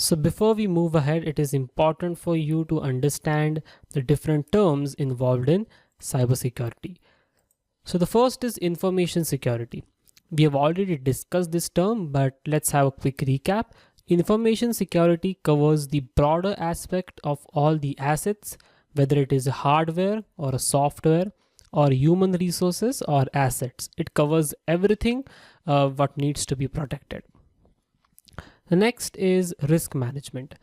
So before we move ahead, it is important for you to understand the different terms involved in cybersecurity. So the first is information security. We have already discussed this term, but let's have a quick recap. Information security covers the broader aspect of all the assets, whether it is a hardware or a software or human resources or assets. It covers everything what needs to be protected. The next is risk management.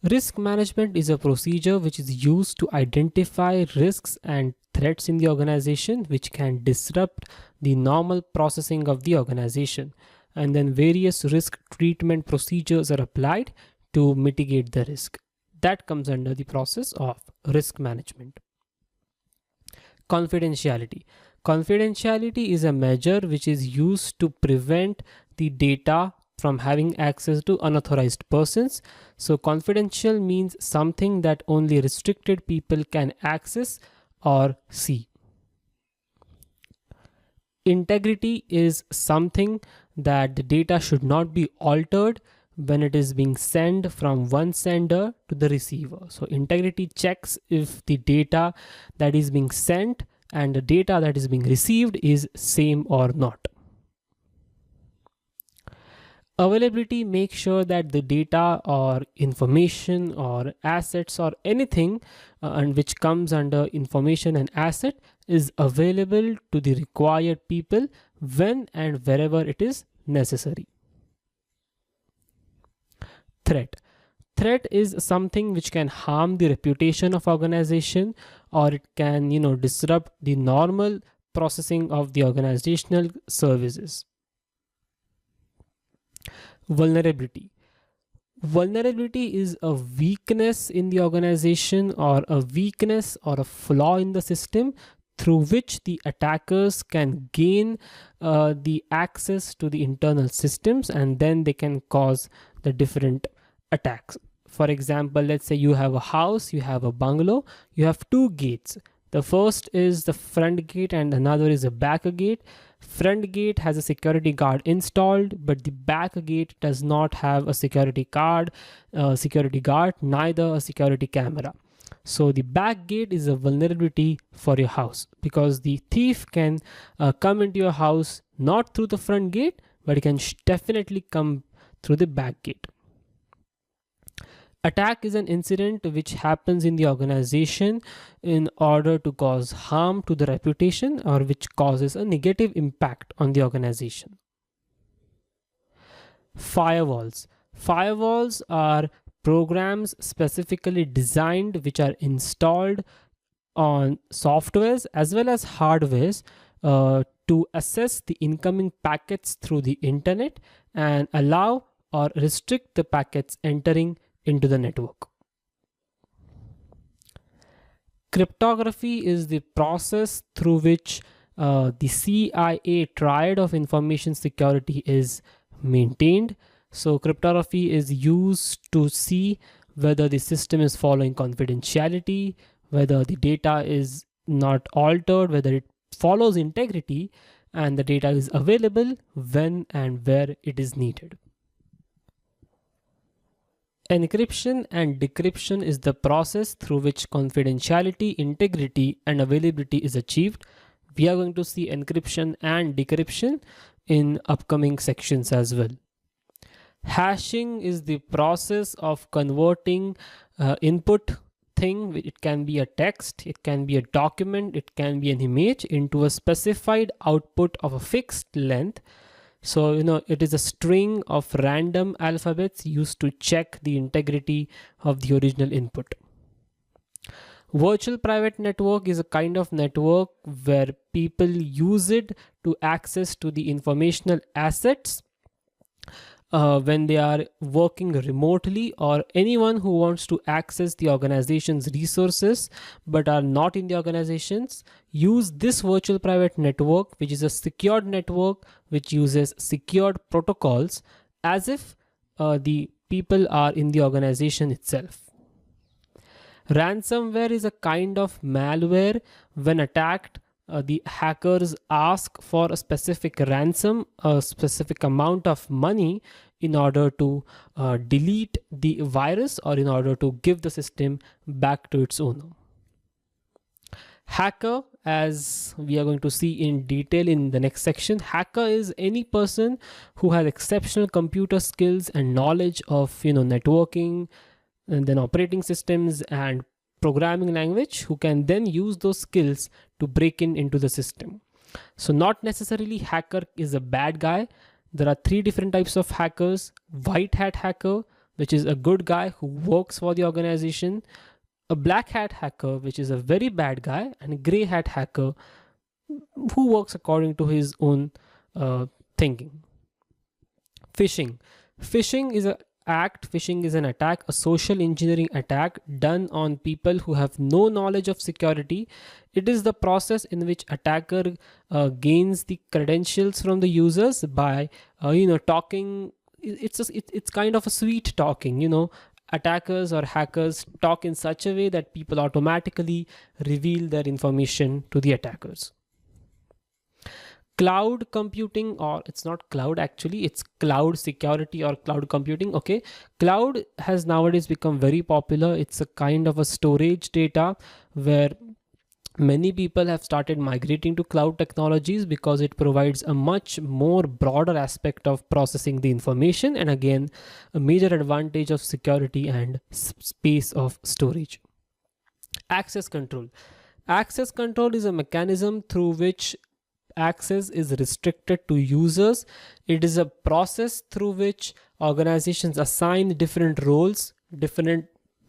Risk management is a procedure which is used to identify risks and threats in the organization which can disrupt the normal processing of the organization. And then various risk treatment procedures are applied to mitigate the risk. That comes under the process of risk management. Confidentiality. Confidentiality is a measure which is used to prevent the data from having access to unauthorized persons. So confidential means something that only restricted people can access or see. Integrity is something that the data should not be altered when it is being sent from one sender to the receiver. So integrity checks if the data that is being sent and the data that is being received is same or not. Availability makes sure that the data or information or assets or anything and which comes under information and asset is available to the required people when and wherever it is necessary. Threat. Threat is something which can harm the reputation of organization, or it can disrupt the normal processing of the organizational services. Vulnerability. Vulnerability is a weakness in the organization or a weakness or a flaw in the system through which the attackers can gain the access to the internal systems, and then they can cause the different attacks. For example, let's say you have a house, you have a bungalow, you have two gates. The first is the front gate and another is a back gate. Front gate has a security guard installed, but the back gate does not have a security guard, neither a security camera. So the back gate is a vulnerability for your house because the thief can come into your house not through the front gate, but it can definitely come through the back gate. Attack is an incident which happens in the organization in order to cause harm to the reputation or which causes a negative impact on the organization. Firewalls. Firewalls are programs specifically designed which are installed on softwares as well as hardwares to assess the incoming packets through the internet and allow or restrict the packets entering into the network. Cryptography is the process through which the CIA triad of information security is maintained. So cryptography is used to see whether the system is following confidentiality, whether the data is not altered, whether it follows integrity, and the data is available when and where it is needed. Encryption and decryption is the process through which confidentiality, integrity, and availability is achieved. We are going to see encryption and decryption in upcoming sections as well. Hashing is the process of converting input thing. It can be a text, it can be a document, it can be an image into a specified output of a fixed length. So, it is a string of random alphabets used to check the integrity of the original input. Virtual private network is a kind of network where people use it to access to the informational assets when they are working remotely, or anyone who wants to access the organization's resources but are not in the organizations use this virtual private network, which is a secured network which uses secured protocols as if the people are in the organization itself. Ransomware is a kind of malware when attacked the hackers ask for a specific ransom, a specific amount of money in order to delete the virus or in order to give the system back to its owner. Hacker, as we are going to see in detail in the next section, hacker is any person who has exceptional computer skills and knowledge of networking and then operating systems and programming language, who can then use those skills to break into the system. So not necessarily hacker is a bad guy. There are three different types of hackers. White hat hacker, which is a good guy who works for the organization. A black hat hacker, which is a very bad guy. And a gray hat hacker who works according to his own thinking. Phishing. Phishing is an attack, a social engineering attack done on people who have no knowledge of security. It is the process in which attacker gains the credentials from the users by talking. It's kind of a sweet talking. Attackers or hackers talk in such a way that people automatically reveal their information to the attackers. Cloud computing, or it's not cloud actually, it's cloud security or cloud computing. Okay, cloud has nowadays become very popular. It's a kind of a storage data where many people have started migrating to cloud technologies because it provides a much more broader aspect of processing the information, and again a major advantage of security and space of storage. Access control. Access control is a mechanism through which access is restricted to users. It is a process through which organizations assign different roles, different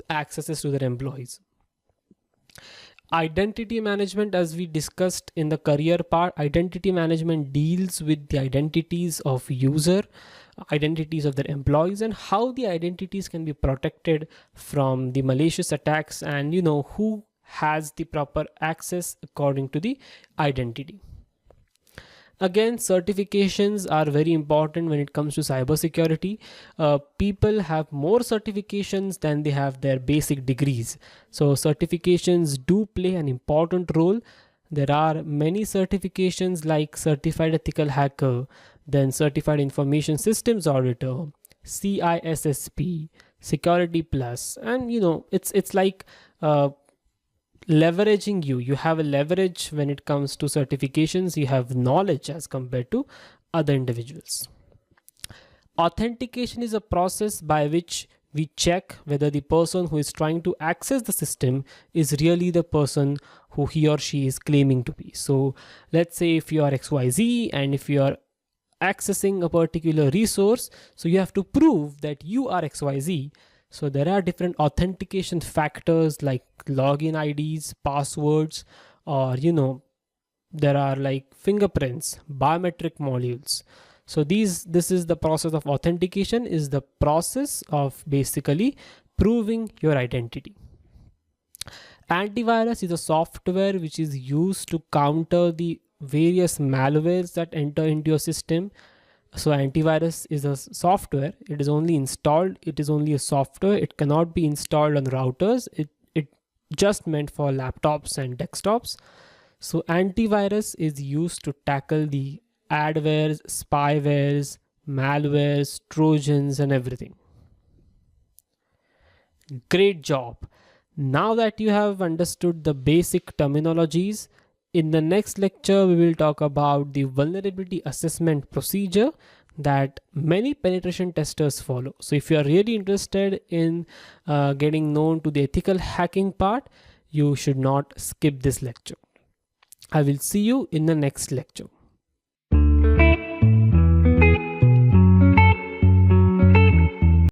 accesses to their employees. Identity management, as we discussed in the career part, identity management deals with the identities of user, identities of their employees, and how the identities can be protected from the malicious attacks, and who has the proper access according to the identity. Again, certifications are very important when it comes to cybersecurity. People have more certifications than they have their basic degrees. So certifications do play an important role. There are many certifications like Certified Ethical Hacker, then Certified Information Systems Auditor, CISSP, Security Plus, and it's like leveraging you have a leverage when it comes to certifications. You have knowledge as compared to other individuals. Authentication is a process by which we check whether the person who is trying to access the system is really the person who he or she is claiming to be. So let's say if you are XYZ and if you are accessing a particular resource, so you have to prove that you are XYZ. So there are different authentication factors like login IDs, passwords, or there are like fingerprints, biometric modules. So this is the process of authentication, is the process of basically proving your identity. Antivirus is a software which is used to counter the various malwares that enter into your system. So antivirus is a software. It is only installed. It is only a software. It cannot be installed on routers. It just meant for laptops and desktops. So antivirus is used to tackle the adwares, spywares, malwares, trojans, and everything. Great job. Now that you have understood the basic terminologies, in the next lecture, we will talk about the vulnerability assessment procedure that many penetration testers follow. So if you are really interested in getting known to the ethical hacking part, you should not skip this lecture. I will see you in the next lecture.